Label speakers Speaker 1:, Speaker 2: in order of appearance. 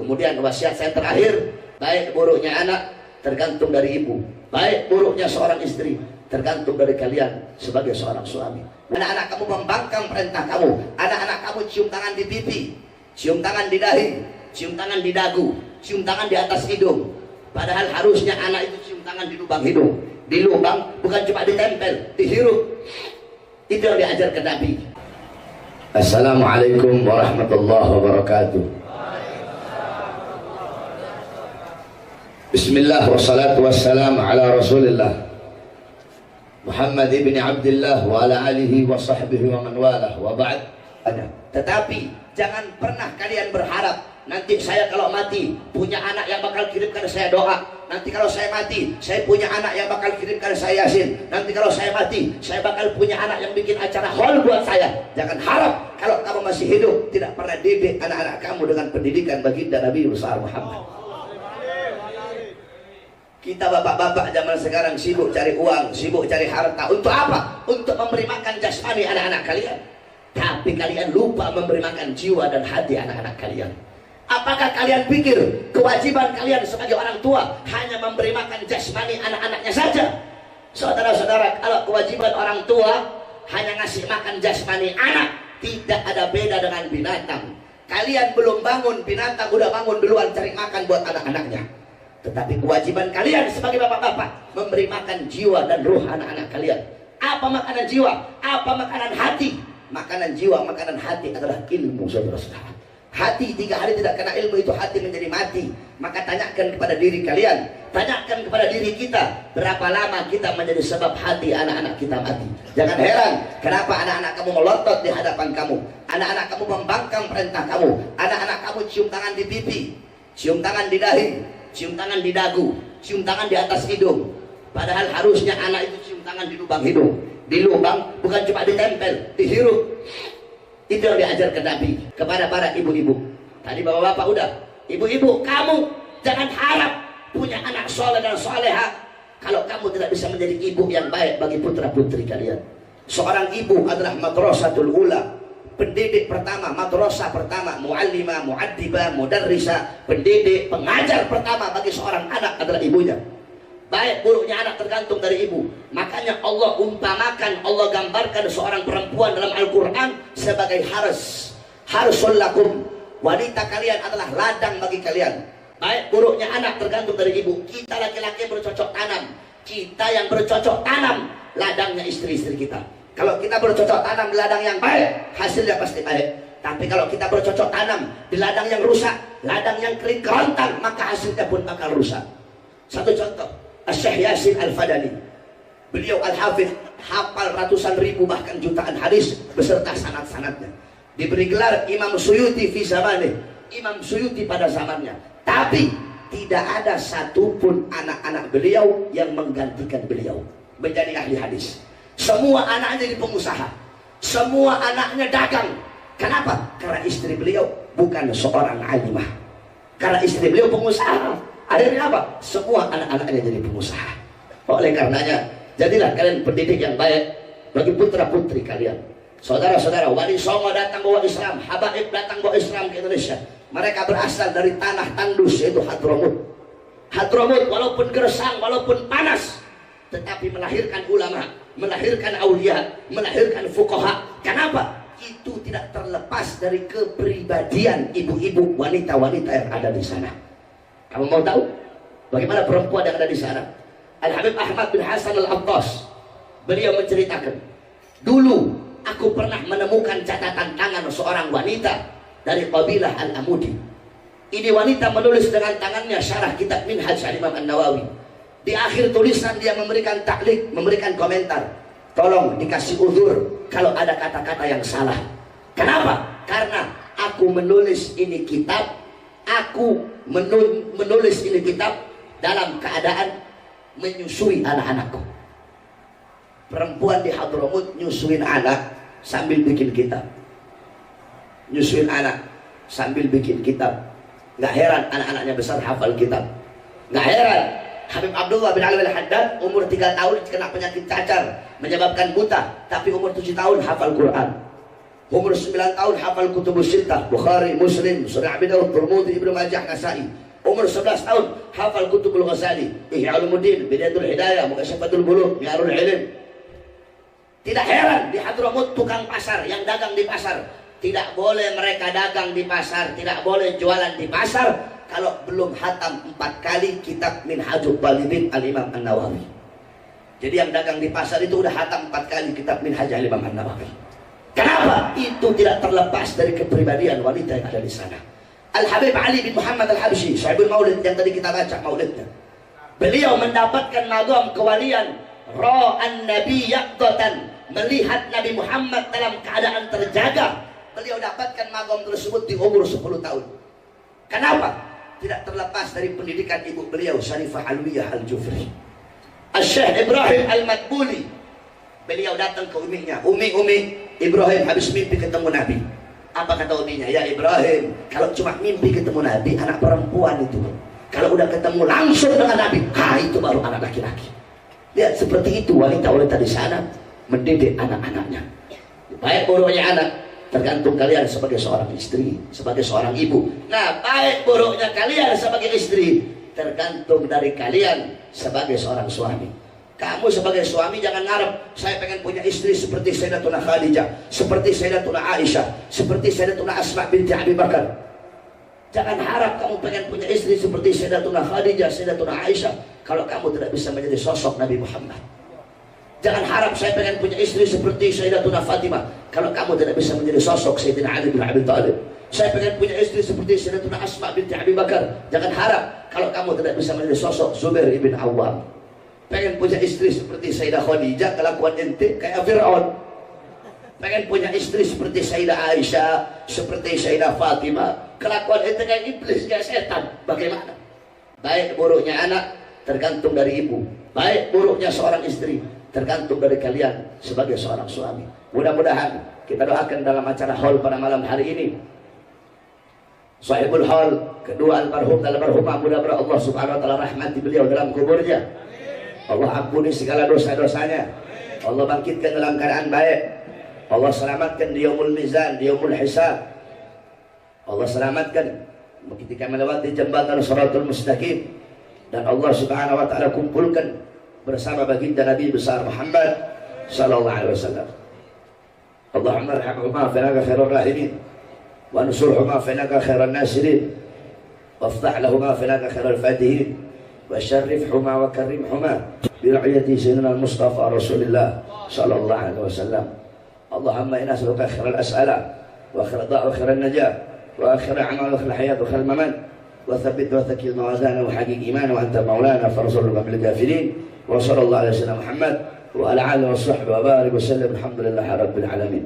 Speaker 1: Kemudian wasiat saya terakhir, baik buruknya anak tergantung dari ibu, baik buruknya seorang istri tergantung dari kalian sebagai seorang suami. Anak-anak kamu membangkang perintah kamu, anak-anak kamu cium tangan di pipi, cium tangan di dahi, cium tangan di dagu, cium tangan di atas hidung. Padahal harusnya anak itu cium tangan di lubang hidung. Di lubang, bukan cuma ditempel, dihirup. Itu yang diajarkan Nabi. Assalamualaikum warahmatullahi wabarakatuh. Bismillah wassalatu wassalamu ala rasulillah Muhammad ibn Abdullah wa ala alihi wa sahbihi wa man walah wa ba'd. Tetapi jangan pernah kalian berharap nanti saya kalau mati punya anak yang bakal kirimkan saya doa. Nanti kalau saya mati saya punya anak yang bakal kirimkan saya yasin. Nanti kalau saya mati saya bakal punya anak yang bikin acara hall buat saya. Jangan harap kalau kamu masih hidup tidak pernah didik anak-anak kamu dengan pendidikan baginda Nabi besar Muhammad. Kita bapak-bapak zaman sekarang sibuk cari uang, sibuk cari harta. Untuk apa? Untuk memberi makan jasmani anak-anak kalian. Tapi kalian lupa memberi makan jiwa dan hati anak-anak kalian. Apakah kalian pikir kewajiban kalian sebagai orang tua hanya memberi makan jasmani anak-anaknya saja? Saudara-saudara, kalau kewajiban orang tua hanya ngasih makan jasmani anak, tidak ada beda dengan binatang. Kalian belum bangun, binatang udah bangun duluan cari makan buat anak-anaknya. Tetapi kewajiban kalian sebagai bapak-bapak memberi makan jiwa dan ruh anak-anak kalian. Apa makanan jiwa? Apa makanan hati? Makanan jiwa, makanan hati adalah ilmu, saudara-saudara. Hati 3 hari tidak kena ilmu, itu hati menjadi mati. Maka tanyakan kepada diri kalian, tanyakan kepada diri kita, berapa lama kita menjadi sebab hati anak-anak kita mati. Jangan heran kenapa anak-anak kamu melotot di hadapan kamu, anak-anak kamu membangkang perintah kamu, anak-anak kamu cium tangan di pipi, cium tangan di dahi, cium tangan di dagu, cium tangan di atas hidung. Padahal harusnya anak itu cium tangan di lubang hidung. Di lubang, bukan cuma ditempel, dihirup. Itu yang diajarkan Nabi kepada para ibu-ibu. Tadi bapak-bapak udah. Ibu-ibu, kamu jangan harap punya anak soleh dan soleha kalau kamu tidak bisa menjadi ibu yang baik bagi putra-putri kalian. Seorang ibu adalah madrasatul ula, pendidik pertama, madrasah pertama, muallimah, muaddibah, mudarrisah, pendidik, pengajar pertama bagi seorang anak adalah ibunya. Baik buruknya anak tergantung dari ibu. Makanya Allah umpamakan, Allah gambarkan seorang perempuan dalam Al-Quran sebagai harsul lakum. Wanita kalian adalah ladang bagi kalian. Baik buruknya anak tergantung dari ibu. Kita laki-laki bercocok tanam. Kita yang bercocok tanam, ladangnya istri-istri kita. Kalau kita bercocok tanam di ladang yang baik, hasilnya pasti baik. Tapi kalau kita bercocok tanam di ladang yang rusak, ladang yang kering kerontang, maka hasilnya pun bakal rusak. Satu contoh, Syekh Yasin Al-Fadani. Beliau Al-Hafidh, hafal ratusan ribu bahkan jutaan hadis beserta sanad-sanadnya. Diberi gelar Imam Suyuti fi zamani, Imam Suyuti pada zamannya. Tapi tidak ada satupun anak-anak beliau yang menggantikan beliau menjadi ahli hadis. Semua anaknya jadi pengusaha, semua anaknya dagang. Kenapa? Karena istri beliau bukan seorang alimah, karena istri beliau pengusaha. Akhirnya apa? Semua anak-anaknya jadi pengusaha. Oleh karenanya, jadilah kalian pendidik yang baik bagi putra-putri kalian. Saudara-saudara, Wali Songo datang bawa Islam, Habaib datang bawa Islam ke Indonesia. Mereka berasal dari tanah tandus, yaitu Hadramut. Hadramut walaupun gersang, walaupun panas, tetapi melahirkan ulama, melahirkan aulia, melahirkan fuqaha. Kenapa? Itu tidak terlepas dari kepribadian ibu-ibu, wanita-wanita yang ada di sana. Kamu mau tahu bagaimana perempuan yang ada di sana? Al-Habib Ahmad bin Hasan Al-Attas, beliau menceritakan, dulu aku pernah menemukan catatan tangan seorang wanita dari kabilah Al-Amudi. Ini wanita menulis dengan tangannya syarah kitab Minhaj Al-Imam An-Nawawi. Di akhir tulisan dia memberikan taklik, memberikan komentar. Tolong dikasih uzur kalau ada kata-kata yang salah. Kenapa? Karena aku menulis ini kitab, aku menulis ini kitab dalam keadaan menyusui anak-anakku. Perempuan di Hadramut nyusuin anak sambil bikin kitab, nyusuin anak sambil bikin kitab. Nggak heran anak-anaknya besar hafal kitab. Nggak heran Habib Abdullah bin Ali Al-Haddad umur 3 tahun kena penyakit cacar menyebabkan buta, tapi umur 7 tahun hafal Quran. Umur 9 tahun hafal kutubus sittah, Bukhari, Muslim, Sunan Abi Dawud, Tirmidzi, Ibnu Majah, Nasa'i. Umur 11 tahun hafal kutubul Ghazali, Ihya Ulumuddin, Bidayatul Hidayah, Mukashafatul Bulugh, Mi'arul Ilm. Tidak heran di Hadramut tukang pasar yang dagang di pasar, tidak boleh mereka dagang di pasar, tidak boleh jualan di pasar kalau belum hatam 4 kali kitab Minhajul Talibin Al-Imam An-Nawawi. Jadi yang dagang di pasar itu udah hatam 4 kali kitab Minhaj Al-Imam An-Nawawi. Kenapa? Itu tidak terlepas dari kepribadian wanita yang ada di sana. Al-Habib Ali bin Muhammad Al-Habsyi, Sahibul Maulid yang tadi kita baca maulidnya. Beliau mendapatkan magam kewalian Ra'an Nabi Yaqdatan, melihat Nabi Muhammad dalam keadaan terjaga. Beliau dapatkan magam tersebut di umur 10 tahun. Kenapa? Tidak terlepas dari pendidikan ibu beliau, Syarifah Alwiyah Al-Jufri. Al-Syekh Ibrahim Al-Madbuli, beliau datang ke uminya. Umi, Ibrahim habis mimpi ketemu Nabi. Apa kata uminya? Ya Ibrahim, kalau cuma mimpi ketemu Nabi, anak perempuan itu. Kalau udah ketemu langsung dengan Nabi, itu baru anak laki-laki. Lihat seperti itu wanita-wanita di sana mendidik anak-anaknya. Baik buruknya anak tergantung kalian sebagai seorang istri, sebagai seorang ibu. Nah, baik buruknya kalian sebagai istri tergantung dari kalian sebagai seorang suami. Kamu sebagai suami jangan ngarep saya pengen punya istri seperti Sayyidatuna Khadijah, seperti Sayyidatuna Aisyah, seperti Sayyidatuna Asma binti Abi Bakar. Jangan harap kamu pengen punya istri seperti Sayyidatuna Khadijah, Sayyidatuna Aisyah kalau kamu tidak bisa menjadi sosok Nabi Muhammad. Jangan harap saya pengen punya istri seperti Sayyidatuna Fatimah kalau kamu tidak bisa menjadi sosok Sayyidina Ali bin Abi Thalib. Saya pengen punya istri seperti Sayyidatuna Asma binti Abi Bakar. Jangan harap kalau kamu tidak bisa menjadi sosok Zubair ibn Awwam. Pengen punya istri seperti Sayyidah Khadijah, kelakuan ente kayak Fir'aun. Pengen punya istri seperti Sayyidah Aisyah, seperti Sayyidah Fatimah, kelakuan ente kayak iblis, kayak setan. Bagaimana? Baik buruknya anak tergantung dari ibu, baik buruknya seorang istri tergantung dari kalian sebagai seorang suami. Mudah-mudahan kita doakan dalam acara haul pada malam hari ini, sahibul haul kedua almarhum dan almarhumah, mudah-mudahan Allah subhanahu wa ta'ala rahmati beliau dalam kuburnya. Allah ampuni segala dosa-dosanya. Allah bangkitkan dalam keadaan baik. Allah selamatkan di yaumul mizan, di yaumul hisab. Allah selamatkan ketika melewati jembatan Shiratul Mustaqim, dan Allah subhanahu wa ta'ala kumpulkan bersama baginda Nabi besar Muhammad sallallahu alaihi wasallam. Allahumma arhamhuma fa innaka khairur rahimin, wa ansurhuma fa innaka khairan nasirin, waftah lahuma fa innaka khairul fatihin, وشرفهما وكرمهما برعية سيدنا المصطفى رسول الله صلى الله عليه وسلم. اللهم إنا نسألك خير الأسئلة وخير الدعاء وخير النجاة وخير الأعمال وخير الحياة وخير الممات، وثبت وثقل موازانا وحقق إيمانا وأنت مولانا فانصرنا من الكافرين. وصلى الله على سيدنا محمد وعلى آله وصحبه وبارك وسلم. الحمد لله رب العالمين.